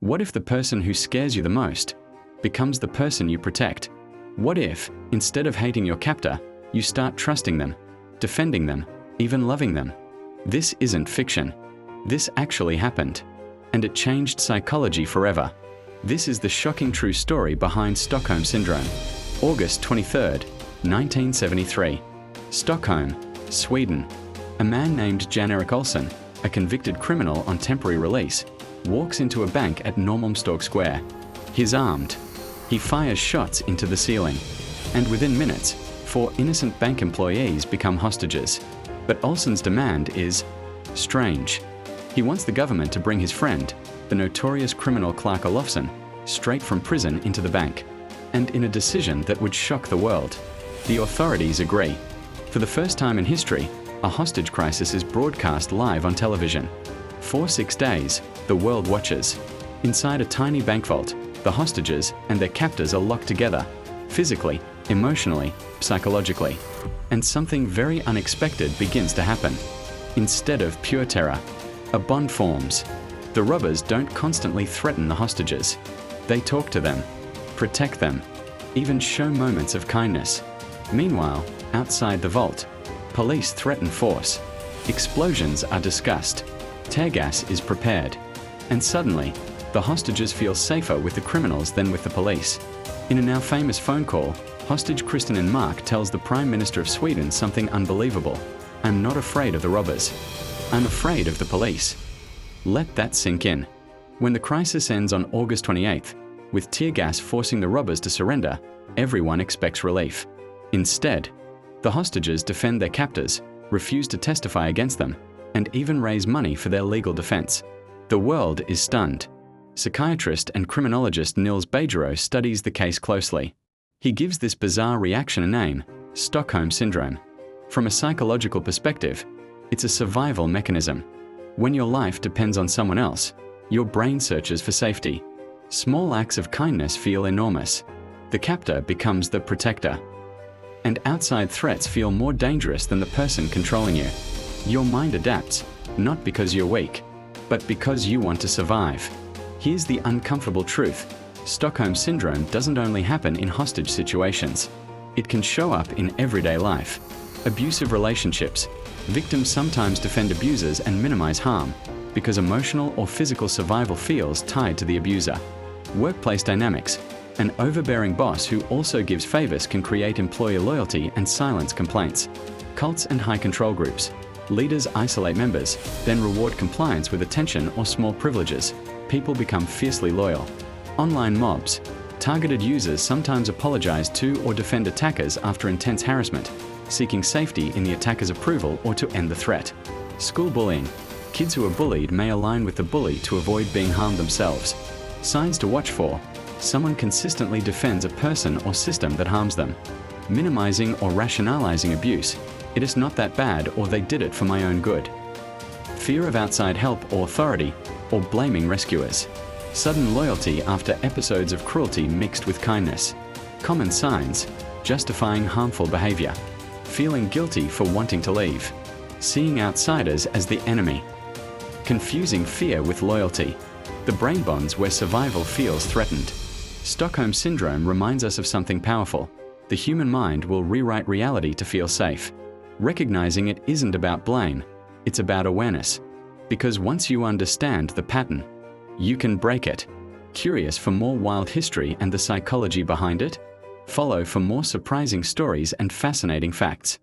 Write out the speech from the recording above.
What if the person who scares you the most becomes the person you protect? What if, instead of hating your captor, you start trusting them, defending them, even loving them? This isn't fiction. This actually happened. And it changed psychology forever. This is the shocking true story behind Stockholm Syndrome. August 23rd, 1973. Stockholm, Sweden. A man named Jan-Erik Olsson, a convicted criminal on temporary release, walks into a bank at Norrmalmstorg Square. He's armed. He fires shots into the ceiling. And within minutes, 4 innocent bank employees become hostages. But Olsson's demand is strange. He wants the government to bring his friend, the notorious criminal Clark Olofsson, straight from prison into the bank. And in a decision that would shock the world, the authorities agree. For the first time in history, a hostage crisis is broadcast live on television. For 6 days, the world watches. Inside a tiny bank vault, the hostages and their captors are locked together, physically, emotionally, psychologically. And something very unexpected begins to happen. Instead of pure terror, a bond forms. The robbers don't constantly threaten the hostages. They talk to them, protect them, even show moments of kindness. Meanwhile, outside the vault, police threaten force. Explosions are discussed. Tear gas is prepared. And suddenly, the hostages feel safer with the criminals than with the police. In a now famous phone call, hostage Kristen Mark tells the Prime Minister of Sweden something unbelievable. "I'm not afraid of the robbers. I'm afraid of the police." Let that sink in. When the crisis ends on August 28th, with tear gas forcing the robbers to surrender, everyone expects relief. Instead, the hostages defend their captors, refuse to testify against them, and even raise money for their legal defense. The world is stunned. Psychiatrist and criminologist Nils Bajero studies the case closely. He gives this bizarre reaction a name: Stockholm Syndrome. From a psychological perspective, it's a survival mechanism. When your life depends on someone else, your brain searches for safety. Small acts of kindness feel enormous. The captor becomes the protector. And outside threats feel more dangerous than the person controlling you. Your mind adapts, not because you're weak, but because you want to survive. Here's the uncomfortable truth. Stockholm Syndrome doesn't only happen in hostage situations. It can show up in everyday life. Abusive relationships. Victims sometimes defend abusers and minimize harm because emotional or physical survival feels tied to the abuser. Workplace dynamics. An overbearing boss who also gives favors can create employee loyalty and silence complaints. Cults and high control groups. Leaders isolate members, then reward compliance with attention or small privileges. People become fiercely loyal. Online mobs. Targeted users sometimes apologize to or defend attackers after intense harassment, seeking safety in the attacker's approval or to end the threat. School bullying. Kids who are bullied may align with the bully to avoid being harmed themselves. Signs to watch for. Someone consistently defends a person or system that harms them. Minimizing or rationalizing abuse. It is not that bad, or they did it for my own good. Fear of outside help or authority, or blaming rescuers. Sudden loyalty after episodes of cruelty mixed with kindness. Common signs: justifying harmful behavior. Feeling guilty for wanting to leave. Seeing outsiders as the enemy. Confusing fear with loyalty. The brain bonds where survival feels threatened. Stockholm Syndrome reminds us of something powerful. The human mind will rewrite reality to feel safe. Recognizing it isn't about blame, it's about awareness. Because once you understand the pattern, you can break it. Curious for more wild history and the psychology behind it? Follow for more surprising stories and fascinating facts.